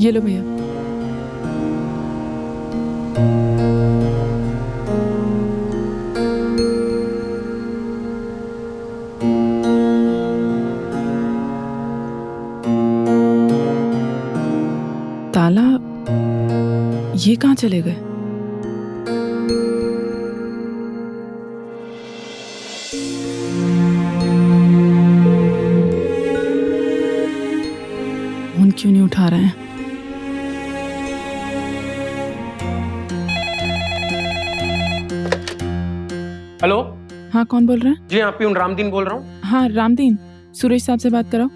ये लो भैया। ताला ये कहाँ चले गए? फोन क्यों नहीं उठा रहे हैं? हेलो। हाँ, कौन बोल रहे हैं? जी हाँ, प्यून रामदीन बोल रहा हूँ। हाँ रामदीन, सुरेश साहब से बात कराओ।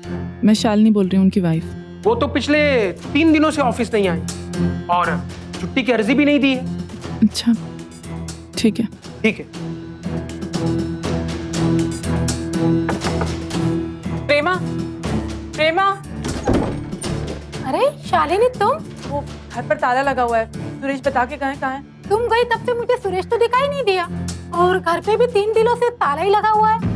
मैं शालिनी बोल रही हूँ, उनकी वाइफ। वो तो पिछले 3 दिनों से ऑफिस नहीं आए और छुट्टी की अर्जी भी नहीं दी है। अच्छा ठीक है। ठीक है। प्रेमा, प्रेमा। अरे शालिनी तुम? वो घर पर ताला लगा हुआ है, सुरेश बता के कहाँ है? तुम गई तब से मुझे सुरेश तो दिखाई नहीं दिया, और घर पे भी 3 दिनों से ताला ही लगा हुआ है।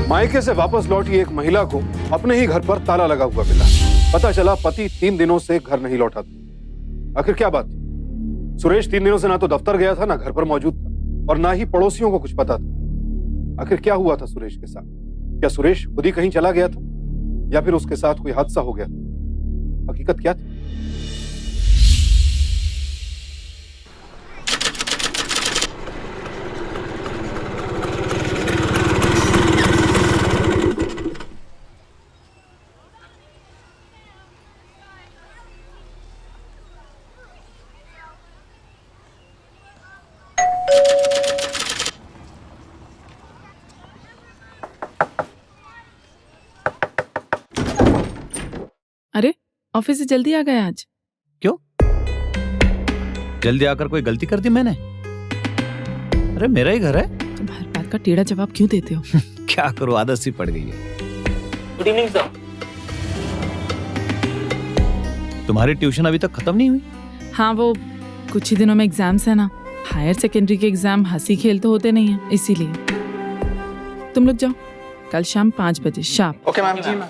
मायके से वापस लौटी एक महिला को अपने ही घर पर ताला लगा हुआ मिला। पता चला पति 3 दिनों से घर नहीं लौटा था। आखिर क्या बात? सुरेश 3 दिनों से ना तो दफ्तर गया था, ना घर पर मौजूद था, और ना ही पड़ोसियों को कुछ पता था। आखिर क्या हुआ था सुरेश के साथ? क्या सुरेश खुद ही कहीं चला गया था या फिर उसके साथ कोई हादसा हो गया था? हकीकत क्या थी? अरे ऑफिस से जल्दी आ गए आज? क्यों? जल्दी आकर कोई गलती कर दी मैंने? अरे मेरा ही घर है। तुम हर बात का टेढ़ा जवाब क्यों देते हो? क्या करूं, आदत सी पड़ गई है। Good evening sir. तुम्हारी ट्यूशन अभी तक खत्म नहीं हुई? हाँ, वो कुछ ही दिनों में एग्जाम्स है ना। हायर सेकेंडरी के एग्जाम हंसी खेल तो होते नहीं है, इसीलिए। तुम लोग जाओ, कल शाम 5 बजे शार्प। Okay ma'am. जी मैम।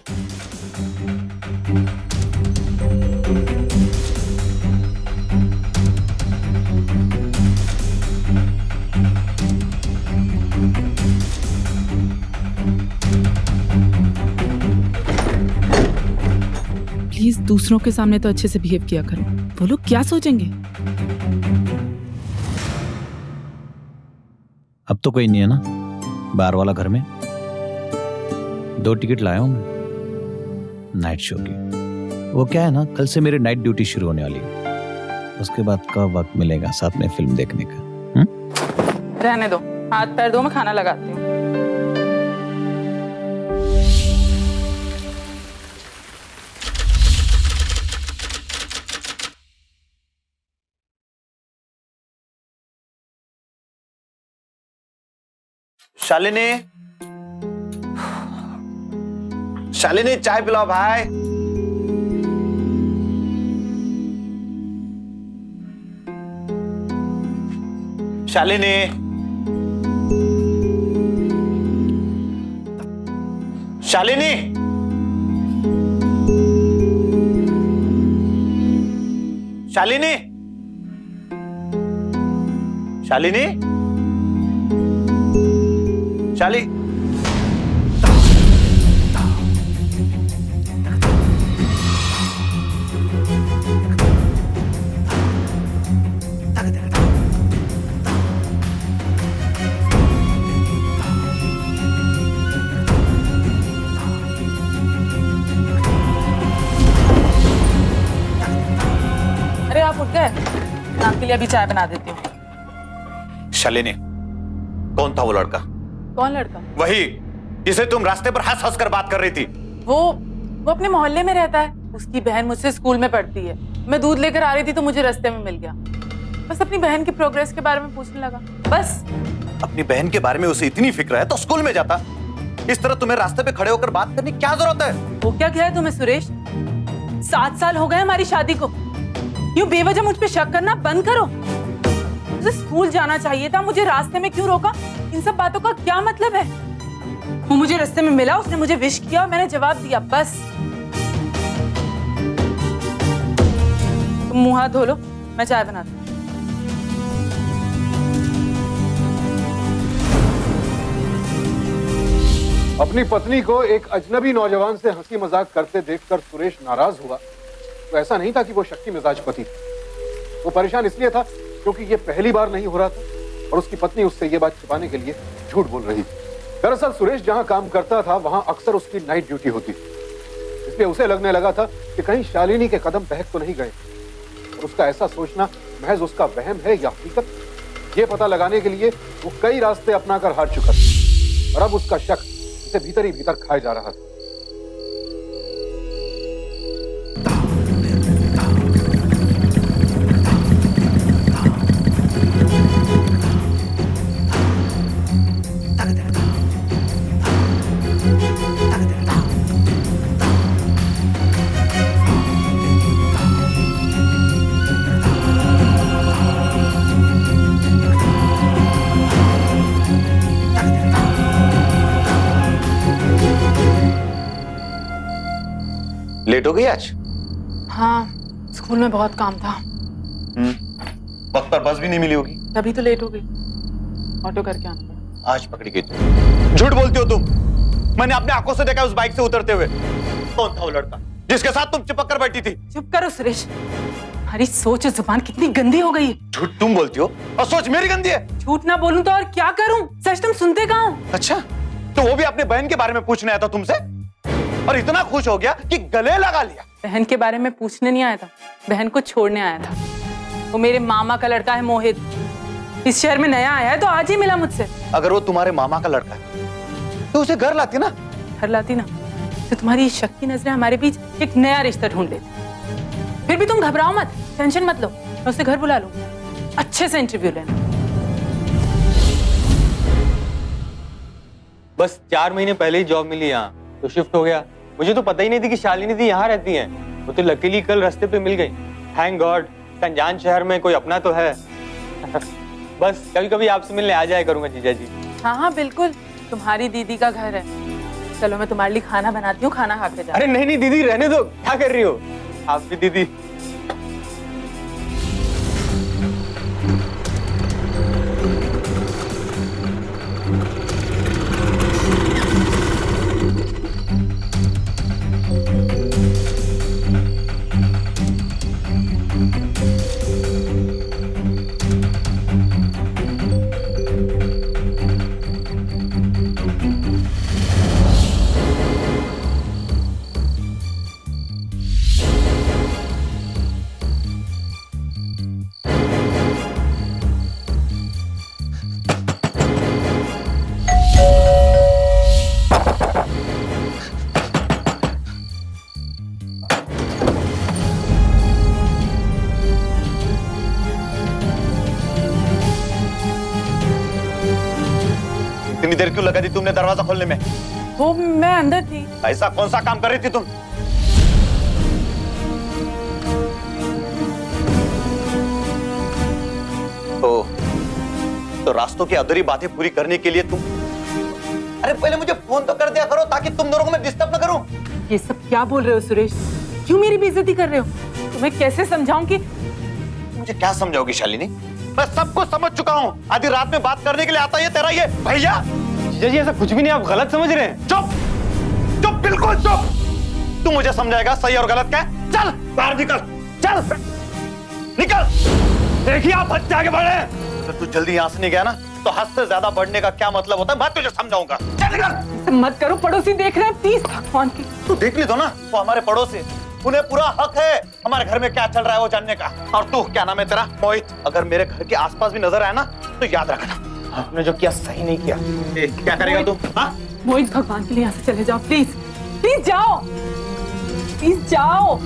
प्लीज दूसरों के सामने तो अच्छे से बिहेव किया करो, वो लोग क्या सोचेंगे? अब तो कोई नहीं है ना बाहर वाला घर में। 2 टिकट लाया हूं मैं नाइट शो की। वो क्या है ना, कल से मेरी नाइट ड्यूटी शुरू होने वाली है। उसके बाद कब वक्त मिलेगा साथ में फिल्म देखने का? रहने दो, हाथ पैर दो, मैं खाना लगाती हूँ। शालिनी, शालिनी चाय पिलाओ भाई। शालिनी, शालिनी, शालिनी, शालिनी, शाली अरे आप उठ गए? मैं आपके लिए अभी चाय बना देती हूँ। शालिनी, कौन था वो लड़का? कौन लड़का? वही जिसे तुम रास्ते पर हंस हंस कर बात कर रही थी? वो अपने मोहल्ले में रहता है। उसकी बहन मुझसे स्कूल में पढ़ती है। मैं दूध लेकर आ रही थी तो मुझे रास्ते में मिल गया। बस अपनी बहन की प्रोग्रेस के बारे में पूछने लगा, बस। अपनी बहन के बारे में उसे इतनी फिक्र है तो स्कूल में जाता। इस तरह तुम्हें रास्ते पे खड़े होकर बात करने की क्या जरूरत है? वो क्या किया है तुम्हें सुरेश? 7 साल हो गए हमारी शादी को। यूं बेवजह मुझ पे शक करना बंद करो। मुझे स्कूल जाना चाहिए था, मुझे रास्ते में क्यों रोका? इन सब बातों का क्या मतलब है? वो मुझे रास्ते में मिला, उसने मुझे विश किया, मैंने जवाब दिया, बस। तुम मुंह हाथ धो लो, मैं चाय बनाती हूँ। अपनी पत्नी को एक अजनबी नौजवान से हंसी मजाक करते देखकर सुरेश नाराज हुआ तो ऐसा नहीं था कि वो शक्की मिजाज पति था। वो परेशान इसलिए था क्योंकि ये पहली बार नहीं हो रहा था और उसकी पत्नी उससे ये बात छिपाने के लिए झूठ बोल रही थी। दरअसल सुरेश जहां काम करता था वहां अक्सर उसकी नाइट ड्यूटी होती थी, इसलिए उसे लगने लगा था कि कहीं शालिनी के कदम बहक तो नहीं गए। और उसका ऐसा सोचना महज उसका वहम है या हकीकत, ये पता लगाने के लिए वो कई रास्ते अपनाकर हार चुका था और अब उसका शक उसे भीतर ही भीतर खाए जा रहा था। लेट हो गई आज? हाँ, स्कूल में बहुत काम था। वक्त पर बस भी नहीं मिली होगी, तभी तो लेट हो गई। ऑटो करके आना पड़ा। आज पकड़ी गई तुम। झूठ बोलती हो तुम। मैंने अपने आंखों से देखा उस बाइक से उतरते हुए। कौन था वो लड़का जिसके साथ तुम चिपक कर बैठी थी? चुप करो सुरेश, हमारी सोच और जुबान कितनी गंदी हो गई है। झूठ तुम बोलती हो और सोच मेरी गंदी है। झूठ ना बोलूं तो और क्या करूं? सच तुम सुनते कहाँ हो? अच्छा, तो वो भी अपने बहन के बारे में पूछने आया था तुमसे और इतना खुश हो गया कि गले लगा लिया। बहन के बारे में पूछने नहीं आया था, बहन को छोड़ने आया था। वो मेरे मामा का लड़का है मोहित, इस शहर में नया आया है तो आज ही मिला मुझसे। अगर वो तुम्हारे मामा का लड़का है तो उसे घर लाती ना। घर लाती ना तो तुम्हारी शक की नजरें हमारे बीच एक नया रिश्ता ढूंढ लेती। फिर भी तुम घबराओ मत, टेंशन मत लो, मैं उसे घर बुला लूं। अच्छे से इंटरव्यू लेना। बस 4 महीने पहले ही जॉब मिली यहाँ, तो शिफ्ट हो गया। मुझे तो पता ही नहीं थी कि शालिनी दी यहाँ रहती हैं। वो तो लकीली कल रास्ते पे मिल गई। थैंक गॉड, अनजान शहर में कोई अपना तो है। बस कभी कभी आपसे मिलने आ जाया करूंगा जीजा जी। हाँ हाँ बिल्कुल, तुम्हारी दीदी का घर है। चलो मैं तुम्हारे लिए खाना बनाती हूँ, खाना खा के जाओ। अरे नहीं नहीं दीदी, रहने दो, क्या कर रही हो आप भी दीदी? इतनी देर क्यों लगा दी तुमने दरवाजा खोलने में? वो मैं अंदर थी। ऐसा कौन सा काम कर रही थी तुम? तो रास्तों की अधूरी बातें पूरी करने के लिए तुम, अरे पहले मुझे फोन तो कर दिया करो ताकि तुम दोनों को मैं डिस्टर्ब न करूं। ये सब क्या बोल रहे हो सुरेश? क्यों मेरी बेइज्जती कर रहे हो? तुम्हें कैसे समझाऊं कि मुझे क्या समझाओगी शालिनी? मैं सब कुछ समझ चुका हूँ। आधी रात में बात करने के लिए आता है तेरा ये भैया। जीजा जी ऐसा कुछ भी नहीं, आप गलत समझ रहे हैं। चुप चुप, बिल्कुल चुप। तू मुझे समझाएगा सही और गलत क्या? चल बाहर निकल, चल निकल। देखिए आप हद से आगे बढ़े। तो तू जल्दी यहाँ से नहीं गया ना तो हद से ज्यादा बढ़ने का क्या मतलब होता है मैं तुझे समझाऊंगा। चल निकल। मत करो, पड़ोसी देख रहे हैं, प्लीज। भगवान की तू देख ली तो ना, वो हमारे पड़ोसी, उन्हें पूरा हक है हमारे घर में क्या चल रहा है वो जानने का। और तू क्या नाम है तेरा? मोहित। अगर मेरे घर के आसपास भी नजर आया ना तो याद रखना आपने जो किया सही नहीं किया। क्या करेगा तुम? हाँ? मोहित, भगवान के लिए यहाँ से चले जाओ प्लीज। प्लीज जाओ, प्लीज जाओ,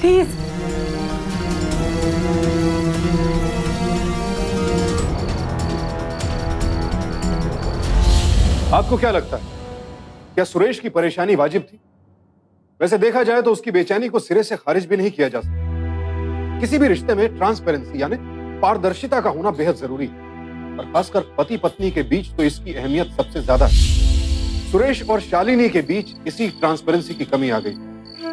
प्लीज। आपको क्या लगता है, क्या सुरेश की परेशानी वाजिब थी? वैसे देखा जाए तो उसकी बेचैनी को सिरे से खारिज भी नहीं किया जा सकता। किसी भी रिश्ते में ट्रांसपेरेंसी यानी पारदर्शिता का होना बेहद जरूरी है, और खासकर पति पत्नी के बीच तो इसकी अहमियत सबसे ज्यादा है। सुरेश और शालिनी के बीच इसी ट्रांसपेरेंसी की कमी आ गई,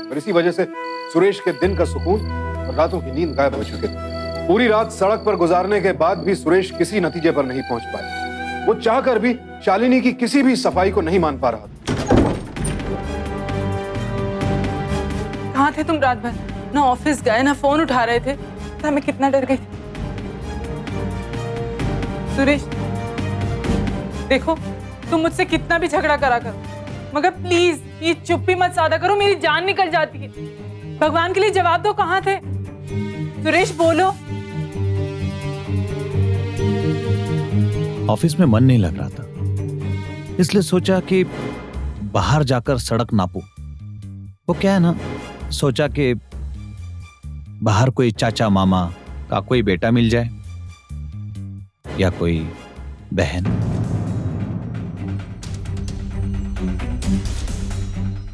और इसी वजह से सुरेश के दिन का सुकून और रातों की नींद गायब हो चुके थे। पूरी रात सड़क पर गुजारने के बाद भी सुरेश किसी नतीजे पर नहीं पहुंच पाया। वो चाहकर भी शालिनी की किसी भी सफाई को नहीं मान पा रहा था। कहाँ थे तुम रात भर? ना ऑफिस गए, ना फोन उठा रहे थे। पता मैं कितना डर गई। सुरेश, देखो तुम मुझसे कितना भी झगड़ा करा करो, मगर प्लीज ये चुप्पी मत साधा करो, मेरी जान निकल जाती है। भगवान के लिए जवाब दो, कहाँ थे? सुरेश बोलो। ऑफिस में मन नहीं लग रहा था, इसलिए सोचा कि बाहर जाकर सड़क नापूं। वो क्या है ना, सोचा कि बाहर कोई चाचा मामा का कोई बेटा मिल जाए या कोई बहन।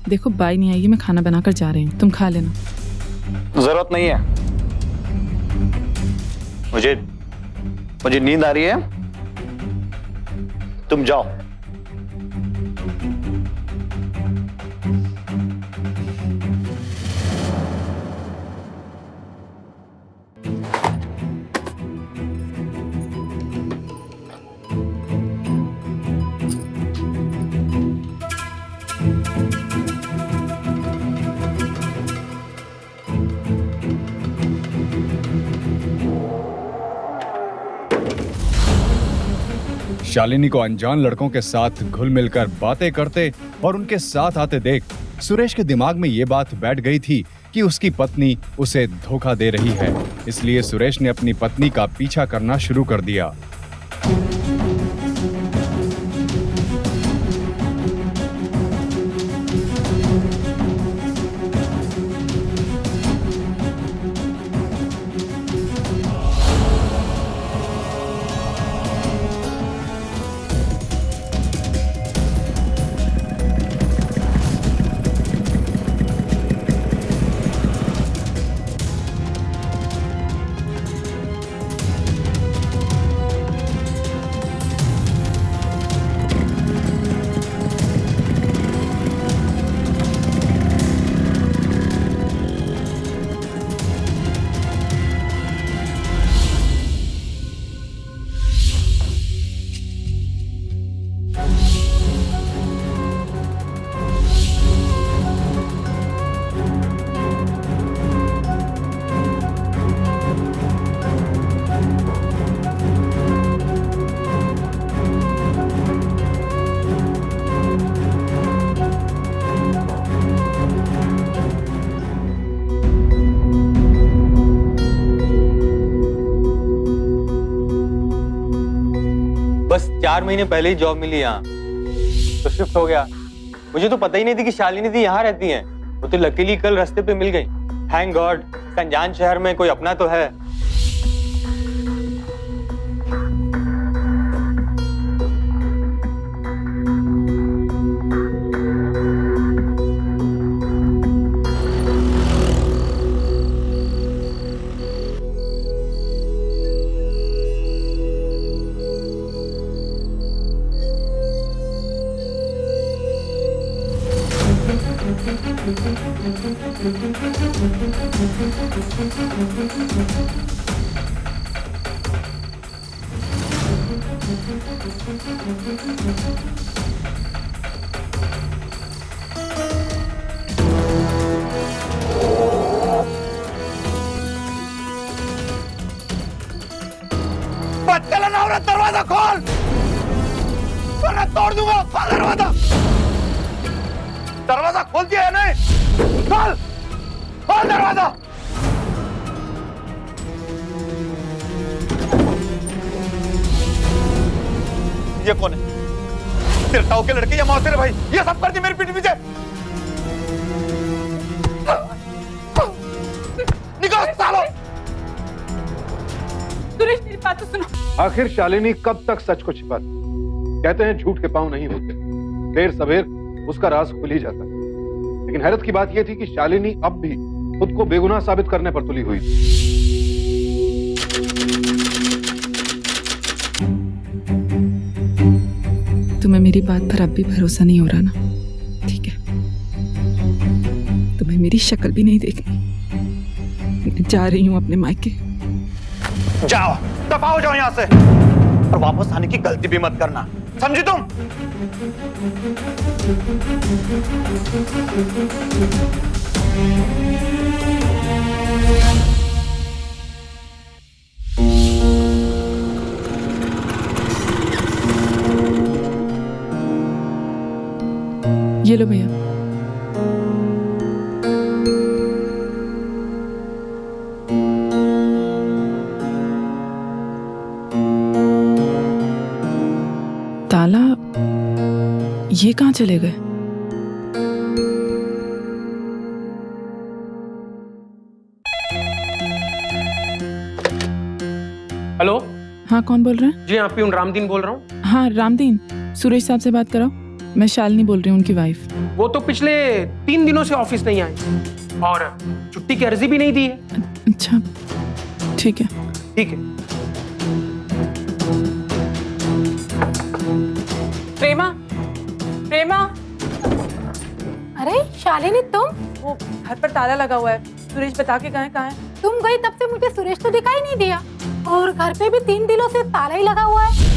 देखो बाई नहीं आई है, मैं खाना बनाकर जा रही हूँ, तुम खा लेना। जरूरत नहीं है, मुझे नींद आ रही है, तुम जाओ। शालिनी को अनजान लड़कों के साथ घुल मिलकर बातें करते और उनके साथ आते देख सुरेश के दिमाग में ये बात बैठ गई थी कि उसकी पत्नी उसे धोखा दे रही है। इसलिए सुरेश ने अपनी पत्नी का पीछा करना शुरू कर दिया। बस 4 महीने पहले ही जॉब मिली यहाँ, तो शिफ्ट हो गया। मुझे तो पता ही नहीं थी कि शालिनी दी यहाँ रहती हैं। वो तो लकीली कल रास्ते पे मिल गई। थैंक गॉड, संजान शहर में कोई अपना तो है। चला ना, औरत दरवाजा खोल वरना तोड़ दूंगा। खोल दरवाजा, दरवाजा खोल दिया है नहीं? खोल खोल दरवाजा। ये कौन है? तेरे ताऊ के लड़के या मौसेरे भाई ये सब कर दिए मेरी पीठ पीछे। निकल सालो। सुरेश मेरी बात तो सुनो। आखिर शालिनी कब तक सच को छिपाती? कहते हैं झूठ के पांव नहीं होते, देर सवेर उसका राज खुल ही जाता है। लेकिन हैरत की बात यह थी कि शालिनी अब भी खुद को बेगुनाह साबित करने पर तुली हुई थी। तुम्हें मेरी बात पर अब भी भरोसा नहीं हो रहा ना? ठीक है, तुम्हें मेरी शक्ल भी नहीं देखनी। मैं जा रही हूँ अपने मायके। जाओ, दफा हो जाओ यहां से और वापस आने की गलती भी मत करना, समझी तुम? ये लो भैया। ताला ये कहाँ चले गए? हेलो, हाँ, कौन बोल रहे हैं? जी हाँ, प्यून रामदीन बोल रहा हूँ। हाँ रामदीन, सुरेश साहब से बात कराओ। मैं शालिनी बोल रही हूँ, उनकी वाइफ। वो तो पिछले 3 दिनों से ऑफिस नहीं आए और छुट्टी की अर्जी भी नहीं दी है। अच्छा, ठीक है। ठीक है। प्रेमा, प्रेमा, अरे शालिनी तुम? वो घर पर ताला लगा हुआ है। सुरेश बता के गए कहाँ है? तुम गई तब से मुझे सुरेश तो दिखाई नहीं दिया, और घर पे भी 3 दिनों से ताला ही लगा हुआ है।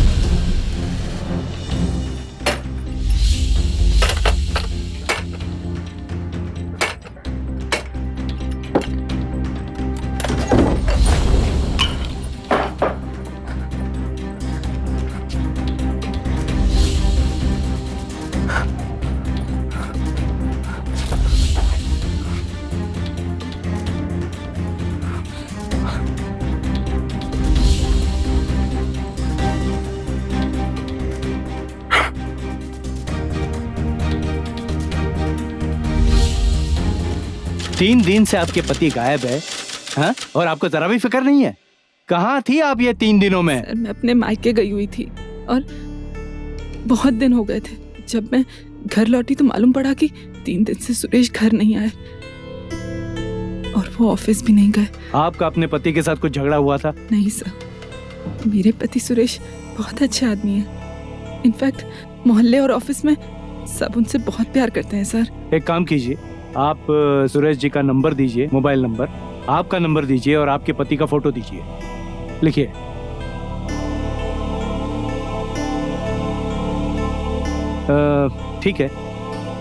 तीन दिन से आपके पति गायब है, हाँ? और आपको जरा भी फिक्र नहीं है? कहाँ थी आप ये 3 दिनों में? सर, मैं अपने मायके गई हुई थी और बहुत दिन हो गए थे। जब मैं घर लौटी तो मालूम पड़ा कि 3 दिन से सुरेश घर नहीं आए और वो ऑफिस भी नहीं गए। आपका अपने पति के साथ कुछ झगड़ा हुआ था? नहीं सर, मेरे पति सुरेश बहुत अच्छे आदमी हैं। इनफैक्ट मोहल्ले और ऑफिस में सब उनसे बहुत प्यार करते हैं सर। एक काम कीजिए, आप सुरेश जी का नंबर दीजिए, मोबाइल नंबर, आपका नंबर दीजिए और आपके पति का फोटो दीजिए। लिखिए। ठीक है,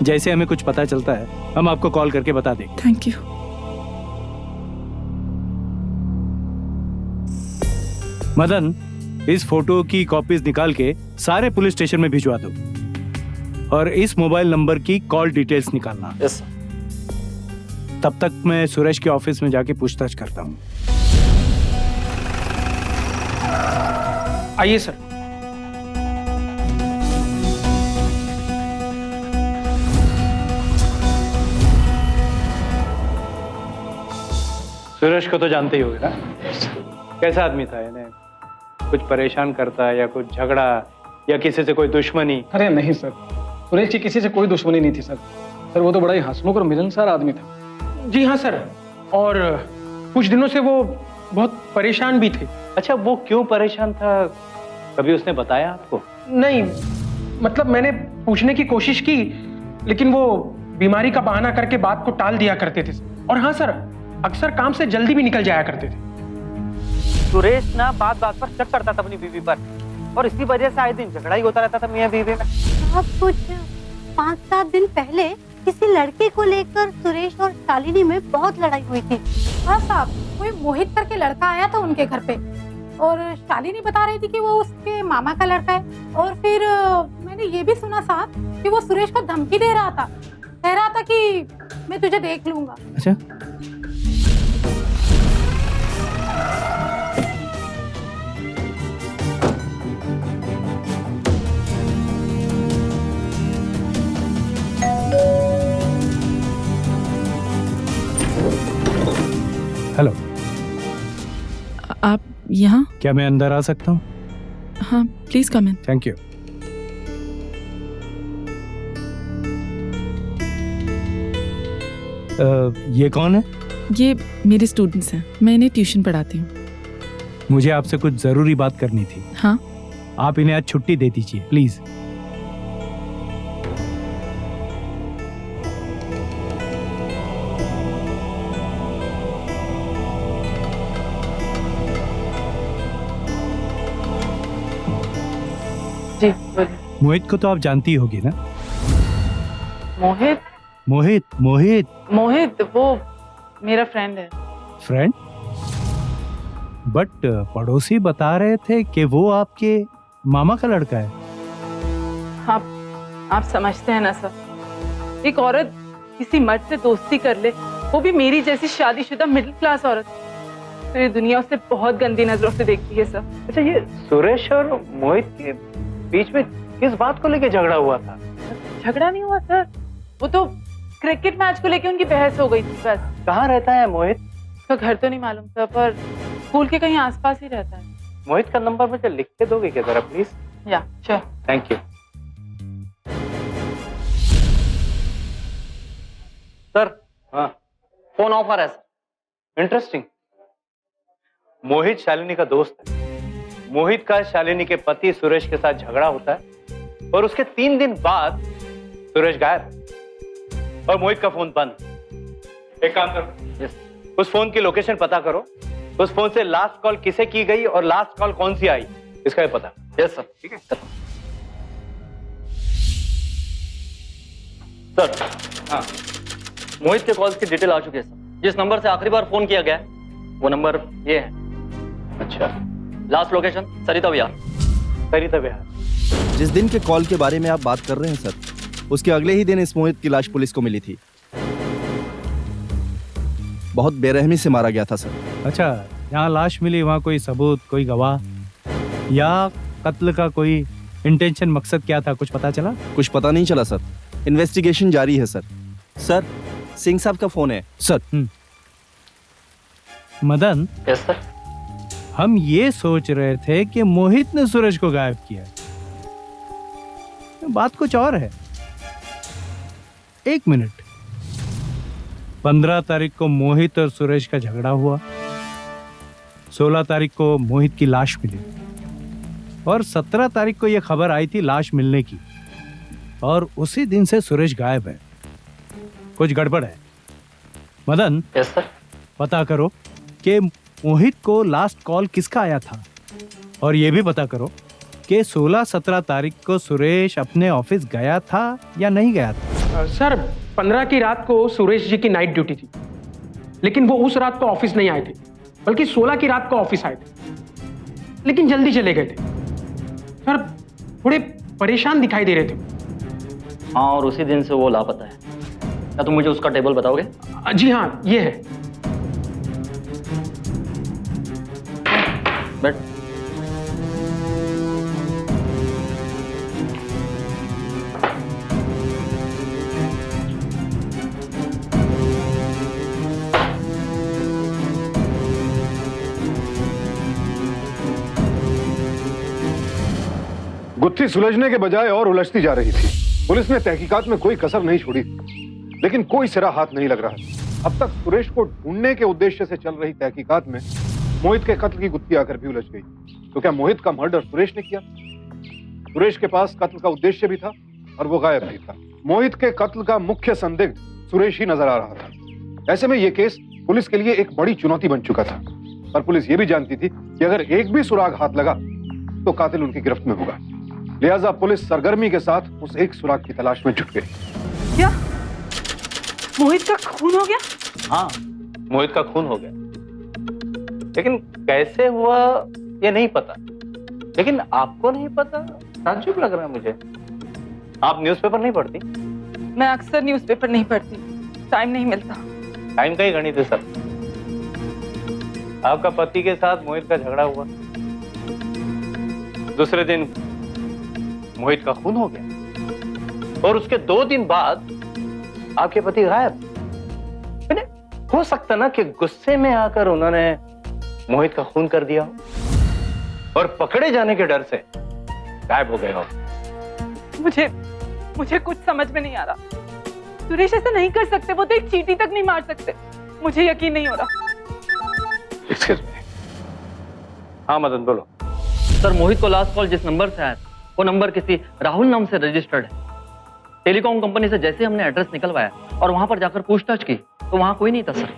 जैसे हमें कुछ पता चलता है हम आपको कॉल करके बता देंगे। Thank you. मदन, इस फोटो की कॉपीज निकाल के सारे पुलिस स्टेशन में भिजवा दो और इस मोबाइल नंबर की कॉल डिटेल्स निकालना। यस। तब तक मैं सुरेश के ऑफिस में जाके पूछताछ करता हूँ। आइए सर। सुरेश को तो जानते ही होगे ना? कैसा आदमी था? इन्हें कुछ परेशान करता है या कुछ झगड़ा या किसी से कोई दुश्मनी? अरे नहीं सर, सुरेश की किसी से कोई दुश्मनी नहीं थी सर। सर वो तो बड़ा ही हंसमुख और मिलनसार आदमी था। जी हाँ सर, और कुछ दिनों से वो बहुत परेशान भी थे। अच्छा, वो क्यों परेशान था? कभी उसने बताया आपको? नहीं, मतलब मैंने पूछने की कोशिश की, लेकिन वो बीमारी का बहाना करके बात को टाल दिया करते थे। और हाँ सर, अक्सर काम से जल्दी भी निकल जाया करते थे। सुरेश ना बात बात पर शक करता था अपनी बीवी पर, और इसी वजह से आए दिन झगड़ा ही होता रहता था मियां बीवी में। अब कुछ 5-7 दिन पहले किसी लड़के को लेकर सुरेश और शालिनी में बहुत लड़ाई हुई थी। हाँ साहब, कोई मोहित करके लड़का आया था उनके घर पे, और शालिनी बता रही थी कि वो उसके मामा का लड़का है। और फिर मैंने ये भी सुना साहब कि वो सुरेश को धमकी दे रहा था, कह रहा था कि मैं तुझे देख लूंगा। अच्छा, हेलो, आप यहाँ? क्या मैं अंदर आ सकता हूँ? हाँ, please come in. Thank you. ये कौन है? ये मेरे स्टूडेंट्स हैं, मैं इन्हें ट्यूशन पढ़ाती हूँ। मुझे आपसे कुछ जरूरी बात करनी थी। हाँ? आप इन्हें आज छुट्टी दे दीजिए प्लीज। जी बोलिए। मोहित को तो आप जानती होगी ना? मोहित? मोहित वो मेरा फ्रेंड है। फ्रेंड? बट पड़ोसी बता रहे थे कि वो आपके मामा का लड़का है। आप समझते हैं ना सर, एक औरत किसी मर्द से दोस्ती कर ले, वो भी मेरी जैसी शादीशुदा मिडिल क्लास औरत, तो ये दुनिया उसे बहुत गंदी नजरों से देखती है सर। अच्छा, ये सुरेश और मोहित के बीच में किस बात को लेके झगड़ा हुआ था? झगड़ा नहीं हुआ सर, वो तो क्रिकेट मैच को लेके उनकी बहस हो गई थी बस। कहाँ रहता है मोहित? उसका घर तो नहीं मालूम सर, पर स्कूल के कहीं आसपास ही रहता है। मोहित का नंबर मुझे लिख के दोगे क्या जरा प्लीज? या श्योर। Thank you sir. हाँ, फोन ऑफर है सर। इंटरेस्टिंग। मोहित शालिनी का दोस्त है। मोहित का शालिनी के पति सुरेश के साथ झगड़ा होता है और उसके 3 दिन बाद सुरेश गायब और मोहित का फोन बंद। एक काम करो, उस फोन की लोकेशन पता करो, उस फोन से लास्ट कॉल किसे की गई और लास्ट कॉल कौन सी आई, इसका भी पता। Yes sir. ठीक है सर। हाँ, मोहित के कॉल्स की डिटेल आ चुकी है सर। जिस नंबर से आखिरी बार फोन किया गया है वो नंबर ये है। अच्छा, लास्ट लोकेशन सरिता विहार। सरिता विहार। जिस दिन के कॉल के बारे में आप बात कर रहे हैं सर, उसके अगले ही दिन इस मोहित की लाश पुलिस को मिली थी। बहुत बेरहमी से मारा गया था सर। अच्छा, यहाँ लाश मिली वहाँ कोई सबूत, कोई गवाह या कत्ल का कोई इंटेंशन, मकसद क्या था, कुछ पता चला? कुछ पता नहीं चला सर, इन्वेस्टिगेशन जारी है सर। सर, सिंह साहब का फोन है सर। मदन। Yes sir. हम ये सोच रहे थे कि मोहित ने सूरज को गायब किया, बात कुछ और है। 1 मिनट, 15 तारीख को मोहित और सुरेश का झगड़ा हुआ, 16 तारीख को मोहित की लाश मिली और 17 तारीख को यह खबर आई थी लाश मिलने की, और उसी दिन से सुरेश गायब है। कुछ गड़बड़ है मदन। Yes sir. पता करो कि मोहित को लास्ट कॉल किसका आया था, और यह भी पता करो कि 16-17 तारीख को सुरेश अपने ऑफिस गया था या नहीं गया था। सर, 15 की रात को सुरेश जी की नाइट ड्यूटी थी, लेकिन वो उस रात को ऑफिस नहीं आए थे, बल्कि 16 की रात को ऑफिस आए थे, लेकिन जल्दी चले गए थे। सर, थोड़े परेशान दिखाई दे रहे थे। हाँ, और उसी दिन से वो लापता है। क्या तुम मुझे उसका टेबल बताओगे? जी हाँ, ये है। बैठ। गुत्थी सुलझने के बजाय और उलझती जा रही थी। पुलिस ने तहकीकात में कोई कसर नहीं छोड़ी, लेकिन कोई सिरा हाथ नहीं लग रहा। अब तक सुरेश को ढूंढने के उद्देश्य से चल रही तहकीकात में मोहित के कत्ल की गुत्थी आकर भी उलझ गई। तो क्या मोहित का मर्डर सुरेश ने किया? सुरेश के पास कत्ल का उद्देश्य भी था और वो गायब भी था। मोहित के कत्ल का मुख्य संदिग्ध सुरेश ही नजर आ रहा था। ऐसे में यह केस पुलिस के लिए एक बड़ी चुनौती बन चुका था, पर पुलिस ये भी जानती थी कि अगर एक भी सुराग हाथ लगा तो कातिल उनकी गिरफ्त में होगा। लिहाजा पुलिस सरगर्मी के साथ उस एक सुराग की तलाश में जुट गई। क्या मोहित का खून हो गया? हाँ, मोहित का खून हो गया, लेकिन कैसे हुआ ये नहीं पता। लेकिन आपको नहीं पता, ताज्जुब लग रहा है मुझे। आप न्यूज़पेपर नहीं पढ़ती? मैं अक्सर न्यूज़पेपर नहीं पढ़ती, टाइम नहीं मिलता। टाइम का ही गणित है सर। आपका पति के साथ मोहित का झगड़ा हुआ, दूसरे दिन मोहित का खून हो गया और उसके 2 दिन बाद आपके पति गायब। हो सकता ना कि गुस्से में आकर उन्होंने मोहित का खून कर दिया हो और पकड़े जाने के डर से गायब हो गए हो। मुझे कुछ समझ में नहीं आ रहा। सुरेश ऐसा नहीं कर सकते, वो तो एक चींटी तक नहीं मार सकते। मुझे यकीन नहीं हो रहा। Excuse me. हाँ मदन बोलो। सर मोहित को लास्ट कॉल जिस नंबर से आया था, वो नंबर किसी राहुल नाम से रजिस्टर्ड है। टेलीकॉम कंपनी से जैसे हमने एड्रेस निकलवाया और वहां पर जाकर पूछताछ की तो वहां कोई नहीं था सर।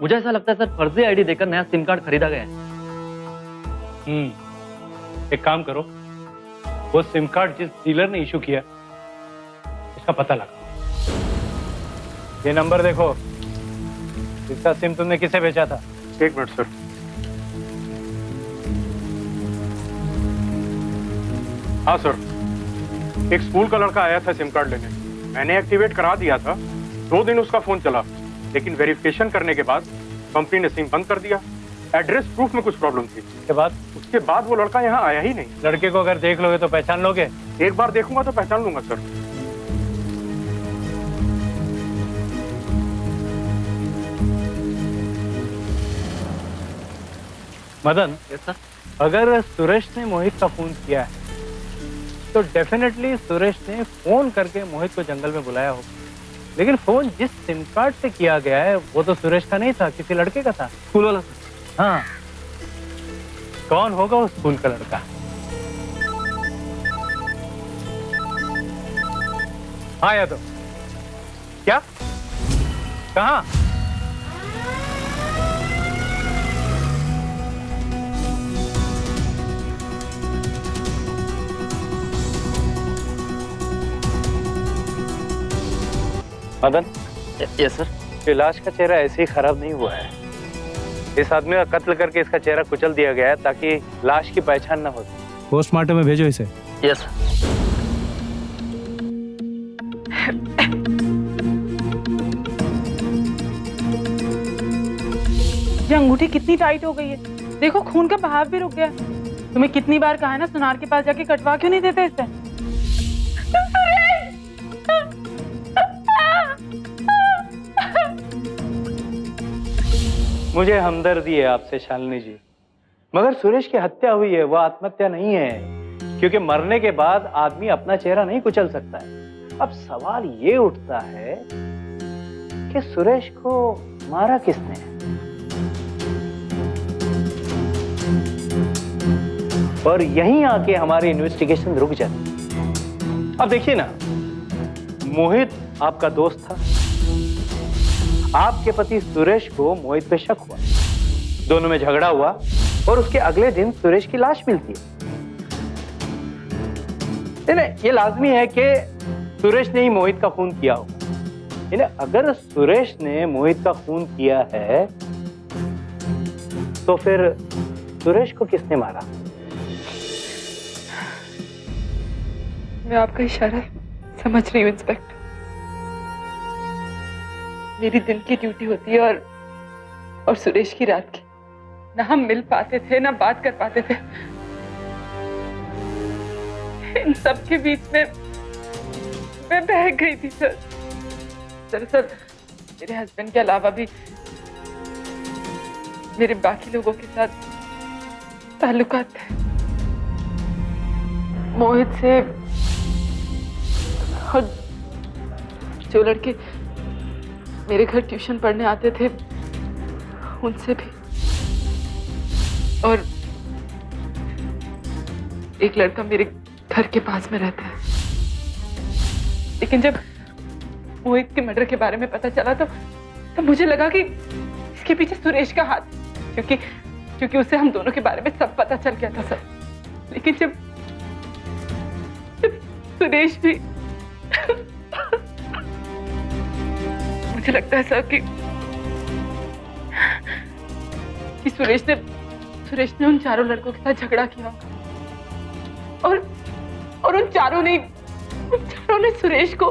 मुझे ऐसा लगता है सर फर्जी आईडी देकर नया सिम कार्ड खरीदा गया है। एक काम करो, वो सिम कार्ड जिस डीलर ने इशू किया उसका पता लगा। ये नंबर देखो, इसका सिम तुमने किसे बेचा था? एक मिनट सर। हाँ सर, एक स्कूल का लड़का आया था सिम कार्ड लेने। मैंने एक्टिवेट करा दिया था। 2 दिन उसका फोन चला, लेकिन वेरिफिकेशन करने के बाद कंपनी ने सिम बंद कर दिया। एड्रेस प्रूफ में कुछ प्रॉब्लम थी। उसके बाद वो लड़का यहाँ आया ही नहीं। लड़के को अगर देख लोगे तो पहचान लोगे? एक बार देखूंगा तो पहचान लूंगा सर। Madan, yes sir. अगर सुरेश ने मोहित का फोन किया है तो डेफिनेटली सुरेश ने फोन करके मोहित को जंगल में बुलाया होगा। लेकिन फोन जिस सिम कार्ड से किया गया है वो तो सुरेश का नहीं था, किसी लड़के का था। स्कूल वाला सर। हाँ, कौन होगा उस स्कूल का लड़का? हाँ यादव, क्या? कहाँ? Madan, yes sir. ये लाश का चेहरा ऐसे ही खराब नहीं हुआ है। इस आदमी का कत्ल करके इसका चेहरा कुचल दिया गया है ताकि लाश की पहचान ना हो। पोस्टमार्टम में भेजो इसे। यस। ये अंगूठी कितनी टाइट हो गई है। देखो खून का बहाव भी रुक गया। तुम्हें कितनी बार कहा है ना, सुनार के पास जाके कटवा क्यों नहीं देते इसे? मुझे हमदर्दी है आपसे शालिनी जी, मगर सुरेश की हत्या हुई है, वह आत्महत्या नहीं है। क्योंकि मरने के बाद आदमी अपना चेहरा नहीं कुचल सकता है। अब सवाल ये उठता है कि सुरेश को मारा किसने? और यहीं आके हमारी इन्वेस्टिगेशन रुक जाती। अब देखिए ना, मोहित आपका दोस्त था। आपके पति सुरेश को मोहित पे शक हुआ, दोनों में झगड़ा हुआ और उसके अगले दिन सुरेश की लाश मिलती है। ये लाजमी है कि सुरेश ने ही मोहित का खून किया होगा। अगर सुरेश ने मोहित का खून किया है तो फिर सुरेश को किसने मारा? मैं आपका इशारा समझ रही हूँ इंस्पेक्टर। मेरी दिन की ड्यूटी होती है और सुरेश की रात की। ना हम मिल पाते थे, ना बात कर पाते थे। इन सब के बीच में मैं बह गई थी सर। दरअसल मेरे हस्बैंड के अलावा भी मेरे बाकी लोगों के साथ ताल्लुकात थे। मोहित से और जो लड़के मेरे घर ट्यूशन पढ़ने आते थे उनसे भी। और एक लड़का मेरे घर के पास में रहता है। लेकिन जब मोहित के मर्डर के बारे में पता चला तो मुझे लगा कि इसके पीछे सुरेश का हाथ, क्योंकि उसे हम दोनों के बारे में सब पता चल गया था सर। लेकिन जब सुरेश भी मुझे लगता है सर कि सुरेश ने उन चारों लड़कों के साथ झगड़ा किया और उन चारों ने सुरेश को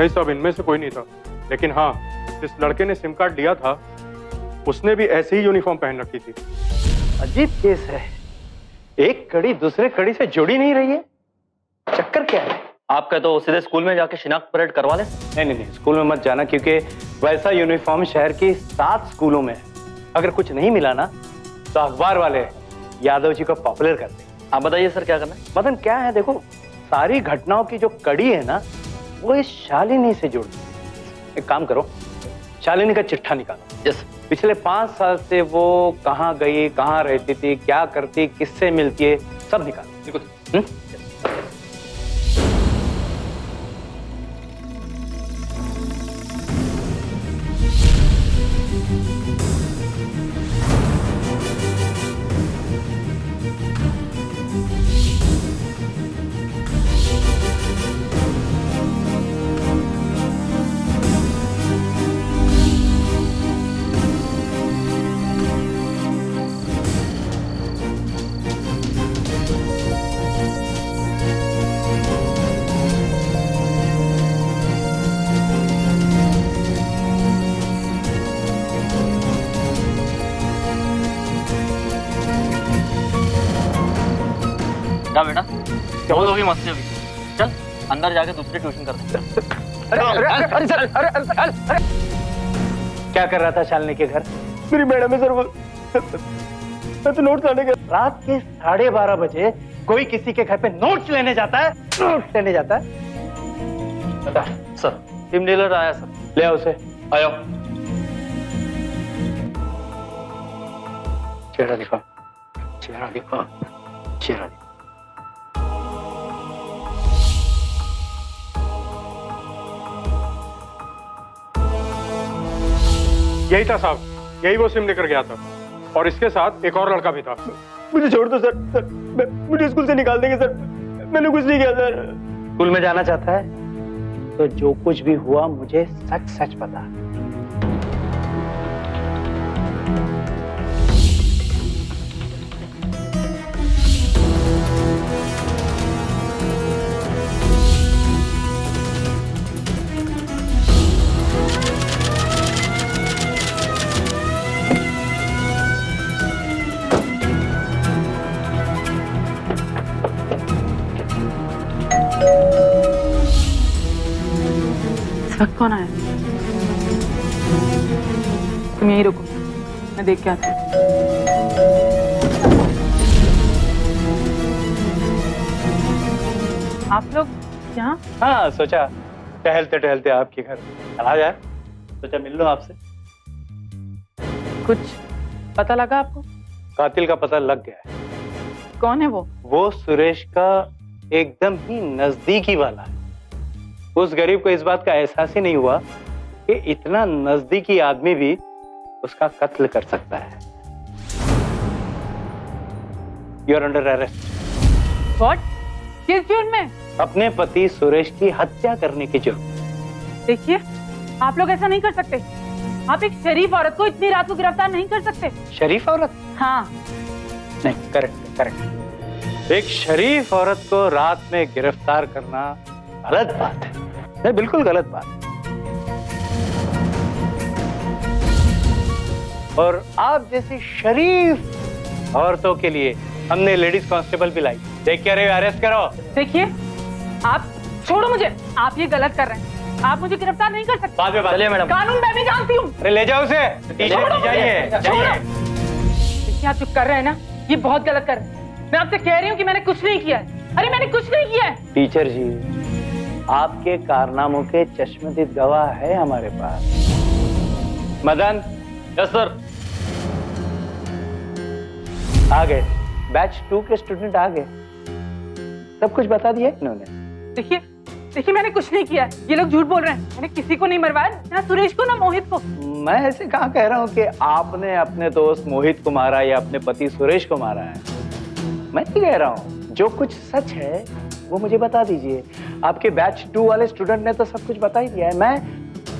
नहीं साहब, इनमें से कोई नहीं था, लेकिन हाँ, जिस लड़के ने सिम कार्ड लिया था उसने भी ऐसी ही यूनिफॉर्म पहन रखी थी। अजीब केस है, एक कड़ी दूसरे कड़ी से जुड़ी नहीं रही है, चक्कर क्या है? आपका तो सीधे स्कूल में जाके शिनाख्त परेड करवा ले। नहीं, स्कूल में मत जाना, क्योंकि वैसा यूनिफॉर्म शहर की 7 स्कूलों में है। अगर कुछ नहीं मिला ना तो अखबार वाले यादव जी को पॉपुलर कर दे। आप बताइए सर क्या करना है? मदन क्या है, देखो सारी घटनाओं की जो कड़ी है ना वो इस शालिनी से जुड़ी। एक काम करो, शालिनी का चिट्ठा निकालो। यस। पिछले 5 साल से वो कहाँ गई, कहाँ रहती थी, क्या करती, किससे मिलती है, सब निकालो। बिल्कुल। जा बेटा, बहुत होगी मस्ती अभी। चल अंदर जाके दूसरी ट्यूशन कर दे। अरे क्या कर रहा था शालिनी के घर? मेरी मैडम है सर, मैं तो नोट्स लाने गया। रात के 12:30 बजे कोई किसी के घर पे नोट्स लेने जाता है? नोट्स लेने जाता है? सर टीम डीलर आया सर। ले आओ उसे। आयो। चेहरा दिखा, चेहरा दिखा, चेहरा दिखा। यही था साहब, यही वो सिम लेकर गया था, और इसके साथ एक और लड़का भी था। मुझे छोड़ दो सर, मुझे स्कूल से निकाल देंगे सर, मैंने कुछ नहीं किया सर। स्कूल में जाना चाहता है तो जो कुछ भी हुआ मुझे सच सच बता। इस वक्त कौन आया? तुम यहीं रुको, मैं देख के आती हूँ। आप लोग यहाँ? हाँ, सोचा टहलते टहलते आपके घर चला जाए, सोचा मिल लो आपसे। कुछ पता लगा आपको? कातिल का पता लग गया है। कौन है वो? वो सुरेश का एकदम ही नजदीकी वाला है। उस गरीब को इस बात का एहसास ही नहीं हुआ कि इतना नजदीकी आदमी भी उसका कत्ल कर सकता है। You are under arrest. What? किस जुर्म में? अपने पति सुरेश की हत्या करने के जुर्म। देखिए, आप लोग ऐसा नहीं कर सकते। आप एक शरीफ औरत को इतनी रात को गिरफ्तार नहीं कर सकते। शरीफ औरत? हाँ। नहीं, करेक्ट करेक्ट। एक शरीफ औरत को रात में गिरफ्तार करना गलत बात है। नहीं, बिल्कुल गलत बात। और आप जैसी शरीफ औरतों के लिए हमने लेडीज कांस्टेबल भी लाई। देख क्या रहे हो? अरेस्ट करो। देखिए, आप छोड़ो मुझे। आप ये गलत कर रहे हैं। आप मुझे गिरफ्तार नहीं कर सकते। बाद में बात। चलिए मैडम। कानून मैं भी जानती हूँ। अरे ले जाओ उसे। छोड़ो मुझे। जाइए। देखिए, आप जो कर रहे हैं ना, ये बहुत गलत कर रहे हैं। मैं आपसे कह रही हूँ कि मैंने कुछ नहीं किया है। अरे मैंने कुछ नहीं किया है। टीचर जी, आपके कारनामों के चश्मदीद गवाह है हमारे पास। मदन। Yes sir. आ गए, बैच 2 के स्टूडेंट आ गए। सब कुछ बता दिया इन्होंने। देखिए, मैंने कुछ नहीं किया है। ये लोग झूठ बोल रहे हैं। मैंने किसी को नहीं मरवाया, ना सुरेश को ना मोहित को। मैं ऐसे कहाँ कह रहा हूँ कि आपने अपने दोस्त मोहित को मारा या अपने पति सुरेश को मारा है। मैं नहीं कह रहा हूँ, जो कुछ सच है वो मुझे बता दीजिए। आपके बैच 2 वाले स्टूडेंट ने तो सब कुछ बता ही दिया है। मैं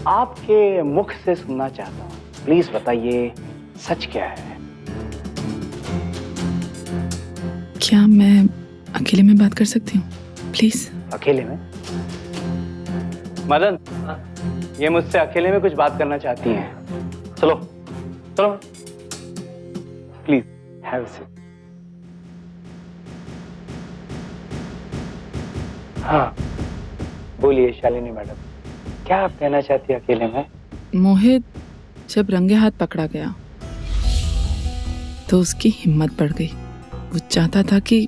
आपके मुख से सुनना चाहता हूँ। प्लीज बताइए, सच क्या है? क्या मैं अकेले में बात कर सकती हूँ प्लीज? अकेले में? मदन, ये मुझसे अकेले में कुछ बात करना चाहती हैं। चलो चलो, प्लीज हैव सीट। हाँ बोलिए शालिनी मैडम, क्या आप कहना चाहती है अकेले में? मोहित जब रंगे हाथ पकड़ा गया तो उसकी हिम्मत बढ़ गई। वो चाहता था कि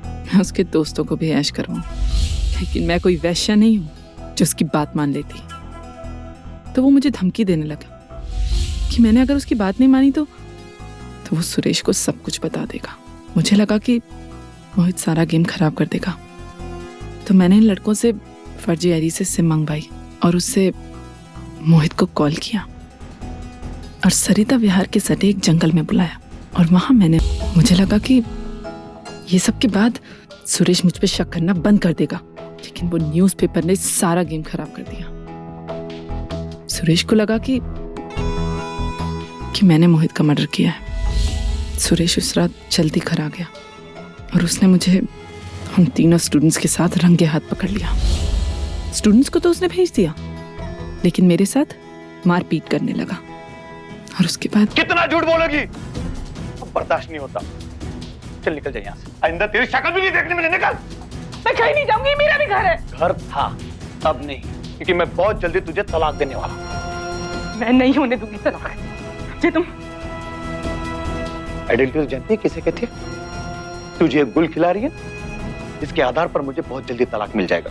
मैं उसके दोस्तों को भी ऐश करवाऊं, लेकिन मैं कोई वैश्या नहीं हूं जो उसकी बात मान लेती। तो वो मुझे धमकी देने लगा कि मैंने अगर उसकी बात नहीं मानी तो वो सुरेश को सब कुछ बता देगा। मुझे लगा कि मोहित सारा गेम खराब कर देगा, तो मैंने इन लड़कों से फर्जी आईडी से सिम मंगवाई और उससे मोहित को कॉल किया और सरिता विहार के सटे एक जंगल में बुलाया। और वहां मुझे लगा कि ये सब के बाद सुरेश मुझ पे शक करना बंद कर देगा, लेकिन वो न्यूज़पेपर ने सारा गेम खराब कर दिया। सुरेश को लगा कि मैंने मोहित का मर्डर किया है। सुरेश उस रात जल्दी घर आ गया और उसने मुझे हम तीनों स्टूडेंट्स के साथ रंगे हाथ पकड़ लिया। स्टूडेंट्स को तो उसने भेज दिया, लेकिन मेरे साथ मारपीट करने लगा। और उसके बाद कितना झूठ बोलोगी? अब बर्दाश्त नहीं होता। चल निकल जाए यहाँ से, आइंदा तेरी शक्ल भी नहीं देखने मिले। निकल। मैं कहीं नहीं जाऊंगी, मेरा भी घर है। घर था, अब नहीं, क्योंकि मैं बहुत जल्दी तुझे तलाक देने वाला हूं। मैं नहीं होने दूंगी तलाक। जी तुम आइडेंटिटी जानती है किसे कहती है? तुझे एक गुल खिला रही है, इसके आधार पर मुझे बहुत जल्दी तलाक मिल जाएगा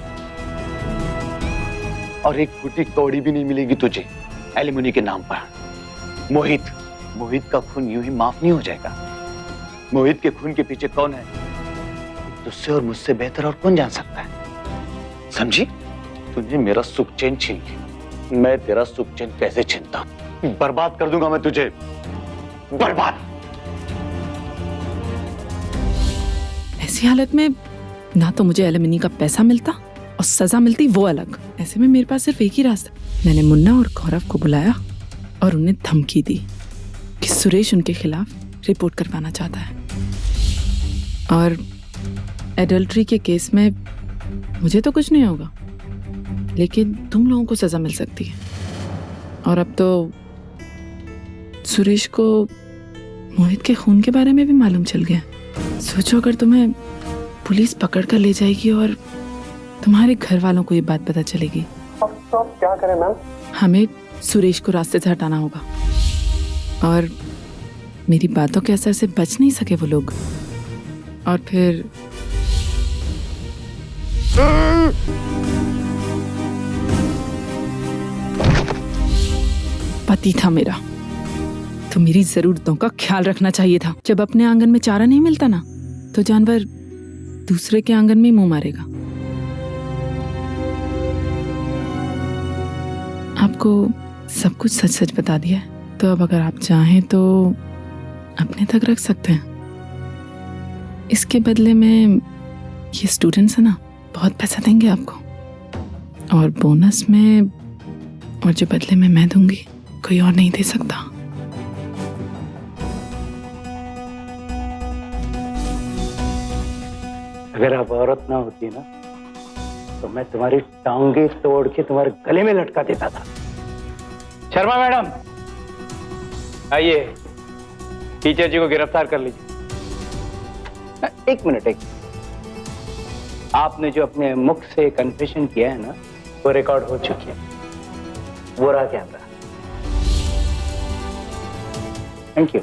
और एक फूटी कौड़ी भी नहीं मिलेगी तुझे एलिमनी के नाम पर। मोहित का खून यूं ही माफ नहीं हो जाएगा। मोहित के खून के पीछे कौन है, तुझसे और मुझसे बेहतर और कौन जान सकता है? समझी? तुझे मेरा सुख चैन छीन लिया, मैं तेरा सुख चैन कैसे छीनता हूं? बर्बाद कर दूंगा मैं तुझे, बर्बाद। ऐसी हालत में ना तो मुझे एलिमनी का पैसा मिलता और सजा मिलती वो अलग। ऐसे में मेरे पास सिर्फ एक ही रास्ता। मैंने मुन्ना और गौरव को बुलाया और उन्हें धमकी दी कि सुरेश उनके खिलाफ रिपोर्ट करवाना चाहता है और एडल्ट्री के केस में मुझे तो कुछ नहीं होगा, लेकिन तुम लोगों को सजा मिल सकती है। और अब तो सुरेश को मोहित के खून के बारे में भी मालूम चल गया। सोचो अगर तुम्हें पुलिस पकड़ कर ले जाएगी और तुम्हारे घर वालों को ये बात पता चलेगी, तो आप क्या करें मैम? हमें सुरेश को रास्ते से हटाना होगा और मेरी बातों के असर से बच नहीं सके वो लोग। और फिर पति था मेरा, तो मेरी जरूरतों का ख्याल रखना चाहिए था। जब अपने आंगन में चारा नहीं मिलता ना, तो जानवर दूसरे के आंगन में ही मुंह मारेगा। आपको सब कुछ सच सच बता दिया है, तो अब अगर आप चाहें तो अपने तक रख सकते हैं। इसके बदले में ये स्टूडेंट्स है ना, बहुत पैसा देंगे आपको और बोनस में, और जो बदले में मैं दूंगी कोई और नहीं दे सकता। अगर आप औरत ना होती ना, तो मैं तुम्हारी टांगे तोड़ के तुम्हारे गले में लटका देता था। शर्मा मैडम आइए, टीचर जी को गिरफ्तार कर लीजिए। एक मिनट, आपने जो अपने मुख से कन्फेशन किया है ना, वो रिकॉर्ड हो चुकी है। वो रहा कैमरा। Thank you.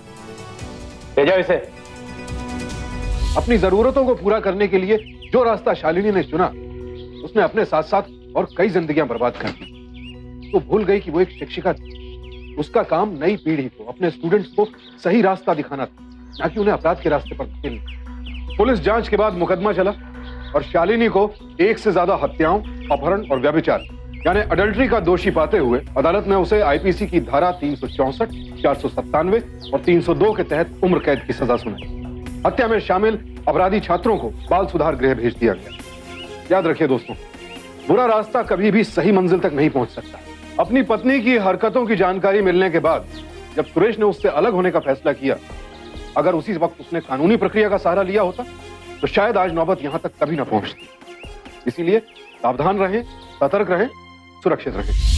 ले जाओ इसे। अपनी जरूरतों को पूरा करने के लिए जो रास्ता शालिनी ने चुना, उसने अपने साथ साथ और कई जिंदगियां बर्बाद कर दी। तो भूल गई कि वो एक शिक्षिका थी। उसका काम नई पीढ़ी को, अपने स्टूडेंट्स को सही रास्ता दिखाना था, ना कि उन्हें अपराध के रास्ते पर धकेलना। पुलिस जांच के बाद मुकदमा चला और शालिनी को एक से ज्यादा हत्याओं, अपहरण और व्यभिचार यानी अडल्ट्री का दोषी पाते हुए अदालत ने उसे आईपीसी की धारा 364, 497 और 302 के तहत उम्र कैद की सजा सुनाई। हत्या में शामिल अपराधी छात्रों को बाल सुधार गृह भेज दिया गया। याद रखिए दोस्तों, बुरा रास्ता कभी भी सही मंजिल तक नहीं पहुंच सकता। अपनी पत्नी की हरकतों की जानकारी मिलने के बाद जब सुरेश ने उससे अलग होने का फैसला किया, अगर उसी वक्त उसने कानूनी प्रक्रिया का सहारा लिया होता तो शायद आज नौबत यहां तक कभी ना पहुंचती। इसीलिए सावधान रहें, सतर्क रहें, सुरक्षित रहे।